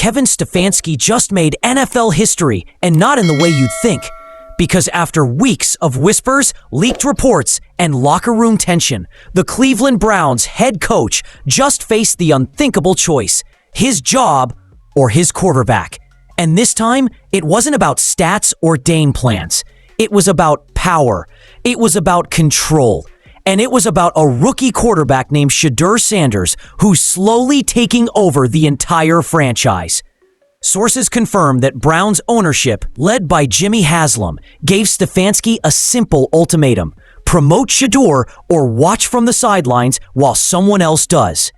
Kevin Stefanski just made NFL history, and not in the way you'd think. Because after weeks of whispers, leaked reports, and locker room tension, the Cleveland Browns head coach just faced the unthinkable choice: his job or his quarterback. And this time, it wasn't about stats or game plans. It was about power. It was about control. And it was about a rookie quarterback named Shedeur Sanders, who's slowly taking over the entire franchise. Sources confirm that Browns ownership, led by Jimmy Haslam, gave Stefanski a simple ultimatum: promote Shedeur or watch from the sidelines while someone else does.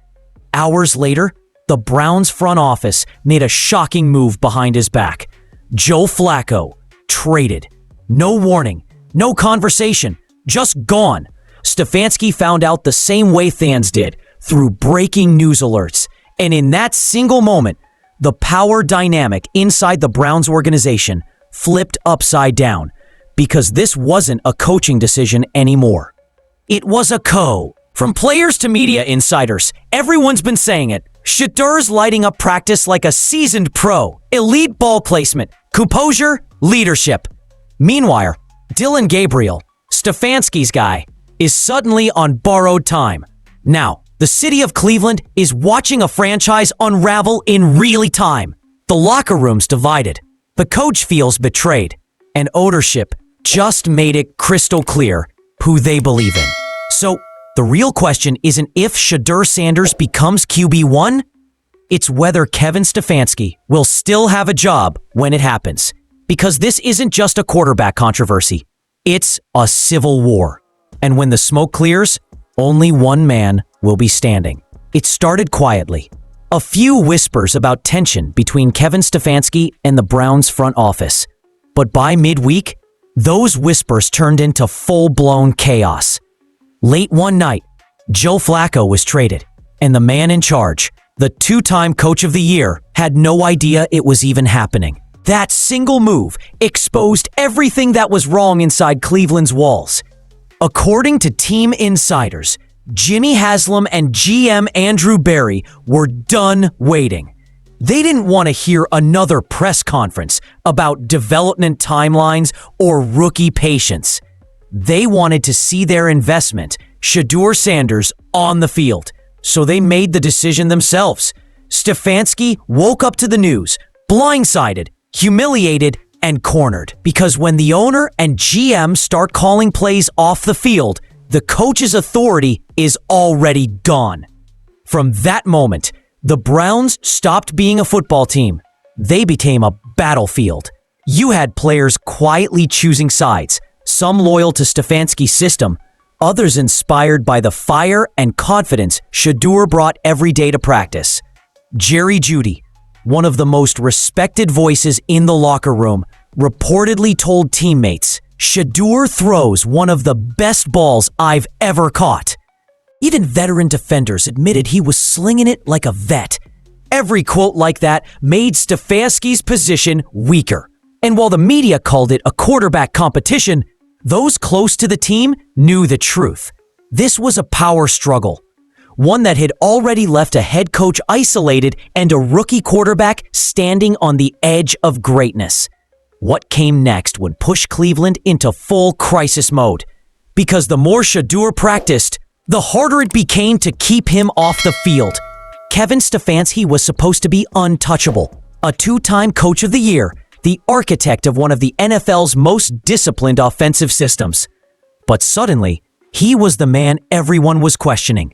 Hours later, the Browns front office made a shocking move behind his back. Joe Flacco, traded. No warning, no conversation, just gone. Stefanski found out the same way fans did, through breaking news alerts. And in that single moment, the power dynamic inside the Browns organization flipped upside down, because this wasn't a coaching decision anymore. It was a From players to media insiders, everyone's been saying it. Shedeur's lighting up practice like a seasoned pro. Elite ball placement, composure, leadership. Meanwhile, Dillon Gabriel, Stefanski's guy, is suddenly on borrowed time. Now, the city of Cleveland is watching a franchise unravel in real time. The locker room's divided. The coach feels betrayed. And ownership just made it crystal clear who they believe in. So, the real question isn't if Shedeur Sanders becomes QB1. It's whether Kevin Stefanski will still have a job when it happens. Because this isn't just a quarterback controversy. It's a civil war. And when the smoke clears, only one man will be standing. It started quietly. A few whispers about tension between Kevin Stefanski and the Browns front office. But by midweek, those whispers turned into full-blown chaos. Late one night, Joe Flacco was traded, and the man in charge, the two-time coach of the year, had no idea it was even happening. That single move exposed everything that was wrong inside Cleveland's walls. According to team insiders, Jimmy Haslam and GM Andrew Berry were done waiting. They didn't want to hear another press conference about development timelines or rookie patience. They wanted to see their investment, Shedeur Sanders, on the field. So they made the decision themselves. Stefanski woke up to the news, blindsided, humiliated, and cornered. Because when the owner and GM start calling plays off the field, the coach's authority is already gone. From that moment, the Browns stopped being a football team. They became a battlefield. You had players quietly choosing sides, some loyal to Stefanski's system, others inspired by the fire and confidence Shedeur brought every day to practice. Jerry Jeudy, one of the most respected voices in the locker room, reportedly told teammates, "Shedeur throws one of the best balls I've ever caught." Even veteran defenders admitted he was slinging it like a vet. Every quote like that made Stefanski's position weaker. And while the media called it a quarterback competition, those close to the team knew the truth. This was a power struggle, one that had already left a head coach isolated and a rookie quarterback standing on the edge of greatness. What came next would push Cleveland into full crisis mode, because the more Shedeur practiced, the harder it became to keep him off the field. Kevin Stefanski was supposed to be untouchable, a two-time coach of the year, the architect of one of the NFL's most disciplined offensive systems. But suddenly, he was the man everyone was questioning.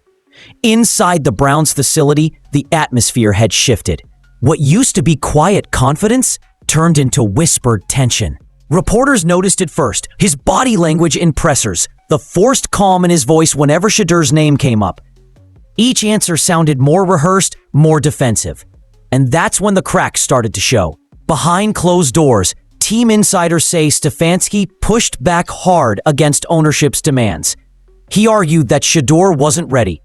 Inside the Browns facility, the atmosphere had shifted. What used to be quiet confidence turned into whispered tension. Reporters noticed it first: his body language in pressers, the forced calm in his voice whenever Shedeur's name came up. Each answer sounded more rehearsed, more defensive. And that's when the cracks started to show. Behind closed doors, team insiders say Stefanski pushed back hard against ownership's demands. He argued that Shedeur wasn't ready,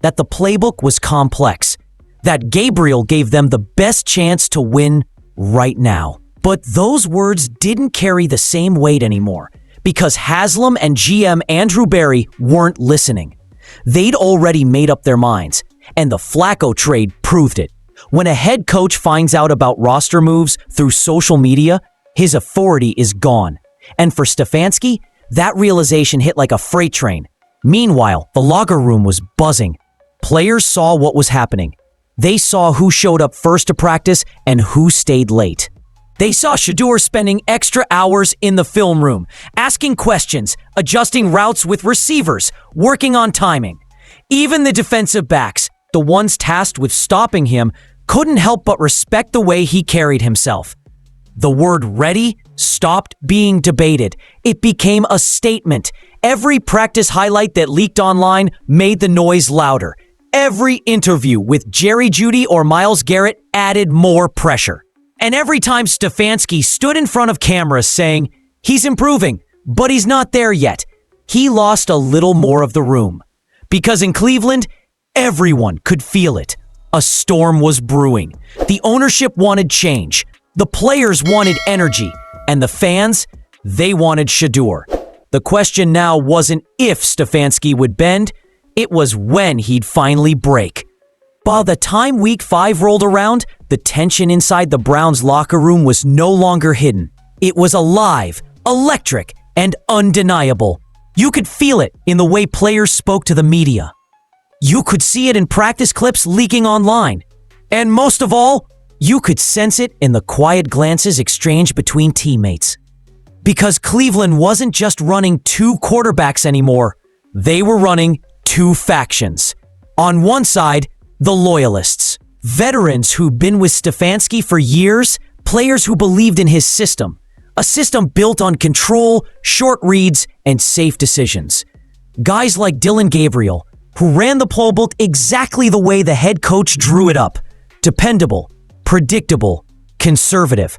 that the playbook was complex, that Gabriel gave them the best chance to win right now. But those words didn't carry the same weight anymore, because Haslam and GM Andrew Berry weren't listening. They'd already made up their minds, and the Flacco trade proved it. When a head coach finds out about roster moves through social media, his authority is gone. And for Stefanski, that realization hit like a freight train. Meanwhile, the locker room was buzzing. Players saw what was happening. They saw who showed up first to practice and who stayed late. They saw Shedeur spending extra hours in the film room, asking questions, adjusting routes with receivers, working on timing. Even the defensive backs, the ones tasked with stopping him, couldn't help but respect the way he carried himself. The word ready stopped being debated. It became a statement. Every practice highlight that leaked online made the noise louder. Every interview with Jerry Jeudy or Myles Garrett added more pressure. And every time Stefanski stood in front of cameras saying, he's improving, but he's not there yet, he lost a little more of the room. Because in Cleveland, everyone could feel it. A storm was brewing. The ownership wanted change. The players wanted energy. And the fans, they wanted Shedeur. The question now wasn't if Stefanski would bend, it was when he'd finally break. By the time Week 5 rolled around, the tension inside the Browns' locker room was no longer hidden. It was alive, electric, and undeniable. You could feel it in the way players spoke to the media. You could see it in practice clips leaking online. And most of all, you could sense it in the quiet glances exchanged between teammates. Because Cleveland wasn't just running two quarterbacks anymore. They were running two factions. On one side, the loyalists, veterans who'd been with Stefanski for years, players who believed in his system, a system built on control, short reads, and safe decisions. Guys like Dylan Gabriel, who ran the playbook exactly the way the head coach drew it up. Dependable, predictable, conservative.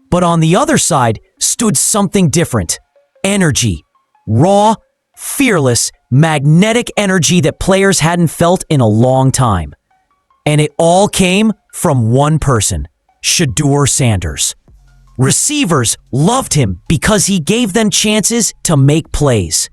But on the other side stood something different. Energy. Raw, fearless, magnetic energy that players hadn't felt in a long time. And it all came from one person, Shedeur Sanders. Receivers loved him because he gave them chances to make plays.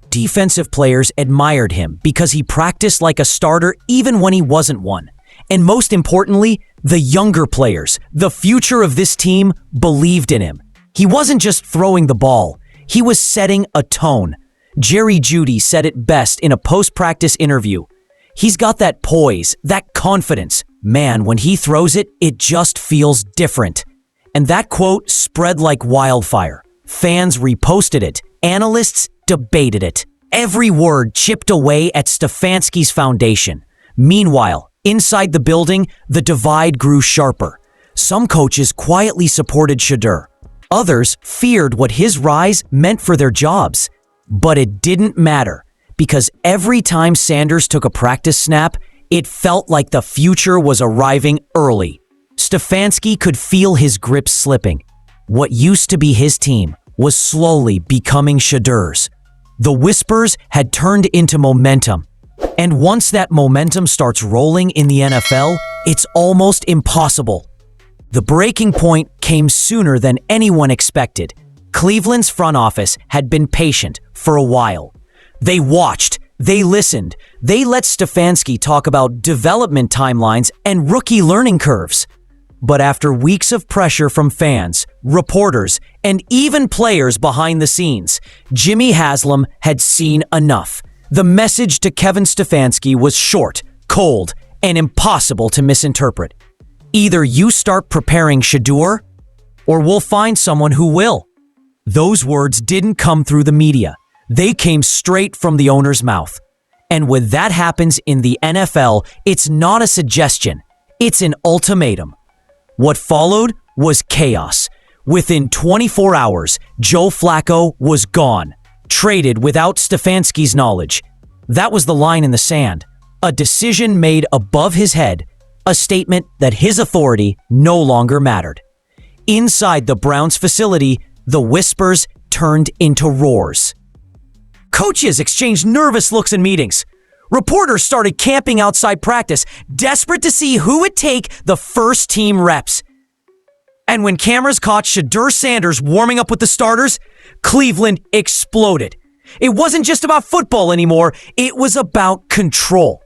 Defensive players admired him because he practiced like a starter even when he wasn't one. And most importantly, the younger players, the future of this team, believed in him. He wasn't just throwing the ball, he was setting a tone. Jerry Jeudy said it best in a post-practice interview. He's got that poise, that confidence. Man, when he throws it, it just feels different. And that quote spread like wildfire. Fans reposted it. Analysts debated it. Every word chipped away at Stefanski's foundation. Meanwhile, inside the building, the divide grew sharper. Some coaches quietly supported Shedeur. Others feared what his rise meant for their jobs. But it didn't matter, because every time Sanders took a practice snap, it felt like the future was arriving early. Stefanski could feel his grip slipping. What used to be his team was slowly becoming Shedeur's. The whispers had turned into momentum. And once that momentum starts rolling in the NFL, it's almost impossible. The breaking point came sooner than anyone expected. Cleveland's front office had been patient for a while. They watched, they listened, they let Stefanski talk about development timelines and rookie learning curves. But after weeks of pressure from fans, reporters, and even players behind the scenes, Jimmy Haslam had seen enough. The message to Kevin Stefanski was short, cold, and impossible to misinterpret. Either you start preparing Shedeur, or we'll find someone who will. Those words didn't come through the media. They came straight from the owner's mouth. And when that happens in the NFL, it's not a suggestion. It's an ultimatum. What followed was chaos. Within 24 hours, Joe Flacco was gone, traded without Stefanski's knowledge. That was the line in the sand. A decision made above his head, a statement that his authority no longer mattered. Inside the Browns facility, the whispers turned into roars. Coaches exchanged nervous looks in meetings. Reporters started camping outside practice, desperate to see who would take the first team reps. And when cameras caught Shedeur Sanders warming up with the starters, Cleveland exploded. It wasn't just about football anymore, it was about control.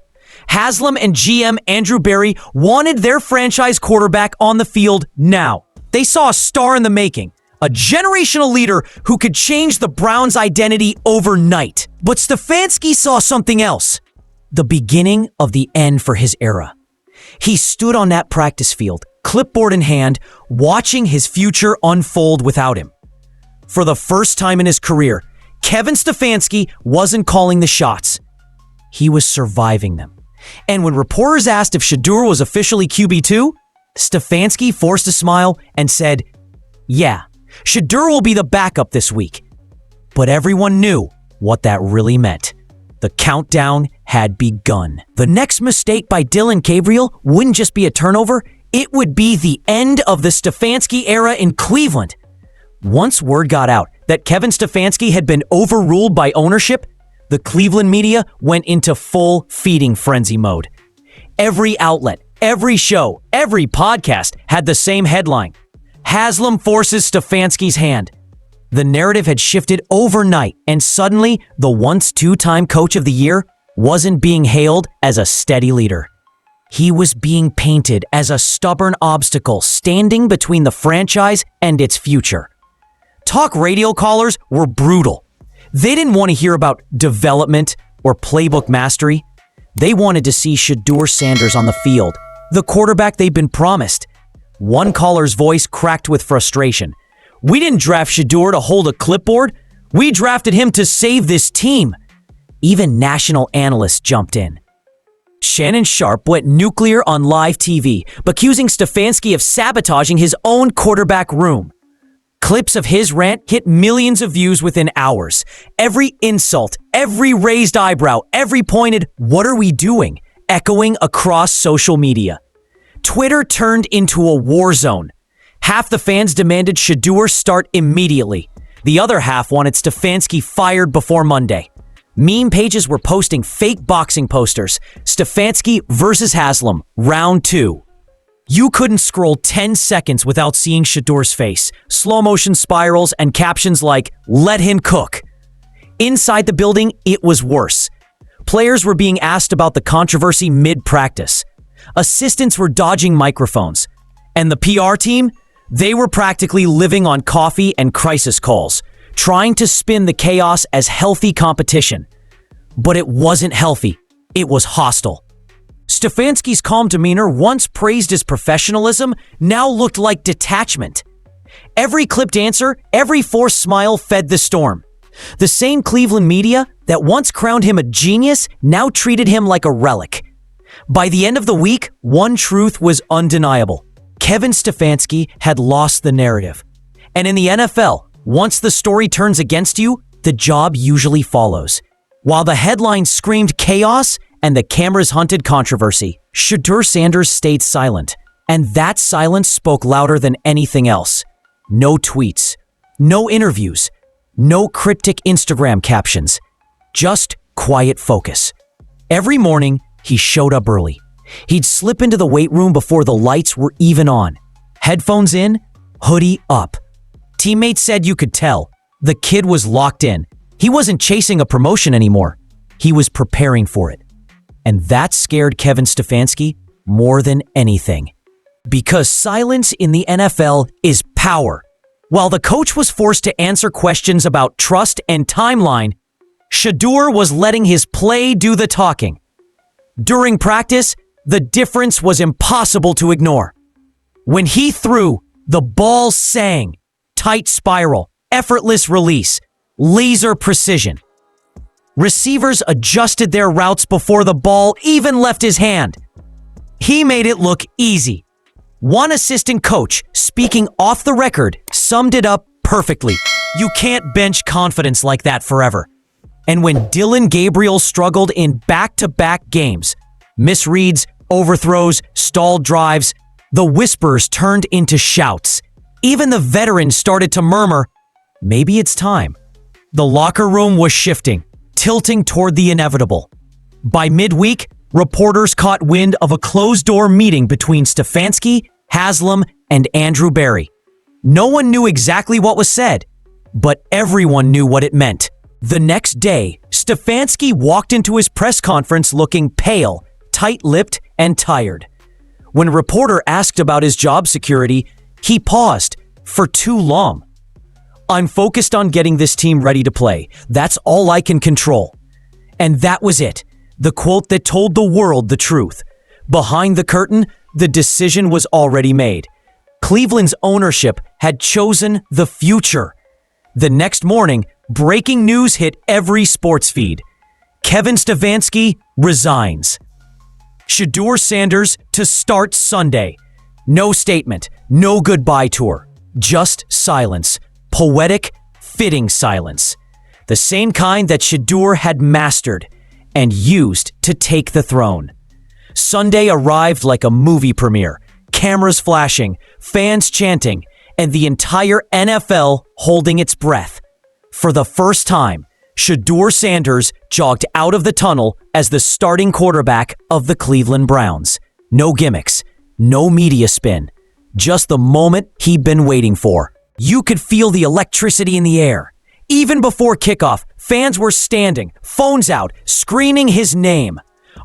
Haslam and GM Andrew Berry wanted their franchise quarterback on the field now. They saw a star in the making, a generational leader who could change the Browns' identity overnight. But Stefanski saw something else, the beginning of the end for his era. He stood on that practice field, clipboard in hand, watching his future unfold without him. For the first time in his career, Kevin Stefanski wasn't calling the shots. He was surviving them. And when reporters asked if Shedeur was officially QB2, Stefanski forced a smile and said, "Yeah, Shedeur will be the backup this week." But everyone knew what that really meant. The countdown had begun. The next mistake by Dillon Gabriel wouldn't just be a turnover, it would be the end of the Stefanski era in Cleveland. Once word got out that Kevin Stefanski had been overruled by ownership, the Cleveland media went into full feeding frenzy mode. Every outlet, every show, every podcast had the same headline: Haslam forces Stefanski's hand. The narrative had shifted overnight, and suddenly, the once two-time coach of the year wasn't being hailed as a steady leader. He was being painted as a stubborn obstacle standing between the franchise and its future. Talk radio callers were brutal. They didn't want to hear about development or playbook mastery. They wanted to see Shedeur Sanders on the field, the quarterback they'd been promised. One caller's voice cracked with frustration. "We didn't draft Shedeur to hold a clipboard. We drafted him to save this team." Even national analysts jumped in. Shannon Sharpe went nuclear on live TV, accusing Stefanski of sabotaging his own quarterback room. Clips of his rant hit millions of views within hours. Every insult, every raised eyebrow, every pointed, "What are we doing?" echoing across social media. Twitter turned into a war zone. Half the fans demanded Shedeur start immediately. The other half wanted Stefanski fired before Monday. Meme pages were posting fake boxing posters. Stefanski versus Haslam, round 2. You couldn't scroll 10 seconds without seeing Shedeur's face, slow motion spirals, and captions like, "Let him cook." Inside the building, it was worse. Players were being asked about the controversy mid-practice. Assistants were dodging microphones. And the PR team? They were practically living on coffee and crisis calls, trying to spin the chaos as healthy competition. But it wasn't healthy. It was hostile. Stefanski's calm demeanor, once praised as professionalism, now looked like detachment. Every clipped answer, every forced smile fed the storm. The same Cleveland media that once crowned him a genius now treated him like a relic. By the end of the week, one truth was undeniable. Kevin Stefanski had lost the narrative. And in the NFL, once the story turns against you, the job usually follows. While the headline screamed chaos and the cameras hunted controversy, Shedeur Sanders stayed silent. And that silence spoke louder than anything else. No tweets, no interviews, no cryptic Instagram captions, just quiet focus. Every morning, he showed up early. He'd slip into the weight room before the lights were even on. Headphones in, hoodie up. Teammates said you could tell. The kid was locked in. He wasn't chasing a promotion anymore. He was preparing for it. And that scared Kevin Stefanski more than anything. Because silence in the NFL is power. While the coach was forced to answer questions about trust and timeline, Shedeur was letting his play do the talking. During practice, the difference was impossible to ignore. When he threw, the ball sang. Tight spiral, effortless release, laser precision. Receivers adjusted their routes before the ball even left his hand. He made it look easy. One assistant coach, speaking off the record, summed it up perfectly. You can't bench confidence like that forever. And when Dillon Gabriel struggled in back-to-back games, misreads, overthrows, stalled drives, the whispers turned into shouts. Even the veterans started to murmur, maybe it's time. The locker room was shifting, tilting toward the inevitable. By midweek, reporters caught wind of a closed-door meeting between Stefanski, Haslam, and Andrew Berry. No one knew exactly what was said, but everyone knew what it meant. The next day, Stefanski walked into his press conference looking pale, tight-lipped and tired. When a reporter asked about his job security, he paused for too long. "I'm focused on getting this team ready to play. That's all I can control." And that was it. The quote that told the world the truth. Behind the curtain, the decision was already made. Cleveland's ownership had chosen the future. The next morning, breaking news hit every sports feed. Kevin Stefanski resigns. Shedeur Sanders to start Sunday. No statement, no goodbye tour, just silence. Poetic, fitting silence. The same kind that Shedeur had mastered and used to take the throne. Sunday arrived like a movie premiere, cameras flashing, fans chanting, and the entire NFL holding its breath. For the first time, Shedeur Sanders jogged out of the tunnel as the starting quarterback of the Cleveland Browns. No gimmicks, no media spin, just the moment he'd been waiting for. You could feel the electricity in the air. Even before kickoff, fans were standing, phones out, screaming his name.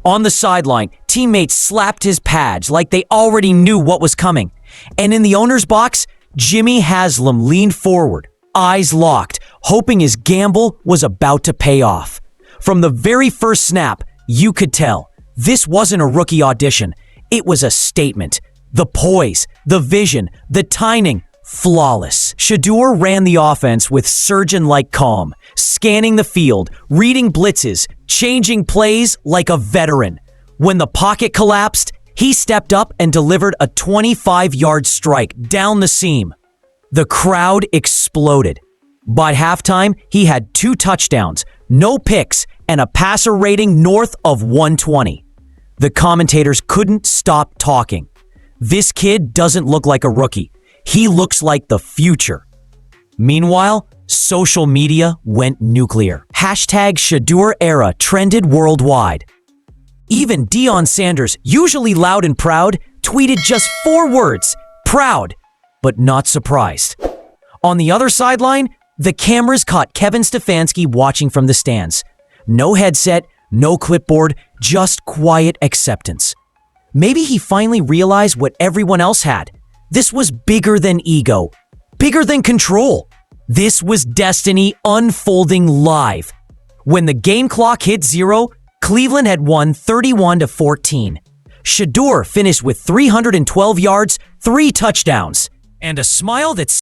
On the sideline, teammates slapped his pads like they already knew what was coming. And in the owner's box, Jimmy Haslam leaned forward, eyes locked, hoping his gamble was about to pay off. From the very first snap, you could tell this wasn't a rookie audition. It was a statement. The poise, the vision, the timing, flawless. Shedeur ran the offense with surgeon-like calm, scanning the field, reading blitzes, changing plays like a veteran. When the pocket collapsed, he stepped up and delivered a 25-yard strike down the seam. The crowd exploded. By halftime, he had 2 touchdowns, no picks, and a passer rating north of 120. The commentators couldn't stop talking. This kid doesn't look like a rookie. He looks like the future. Meanwhile, social media went nuclear. #Shedeur era trended worldwide. Even Deion Sanders, usually loud and proud, tweeted just 4 words, proud, but not surprised. On the other sideline, the cameras caught Kevin Stefanski watching from the stands. No headset, no clipboard, just quiet acceptance. Maybe he finally realized what everyone else had. This was bigger than ego, bigger than control. This was destiny unfolding live. When the game clock hit 0, Cleveland had won 31-14. Shedeur finished with 312 yards, 3 touchdowns, and a smile that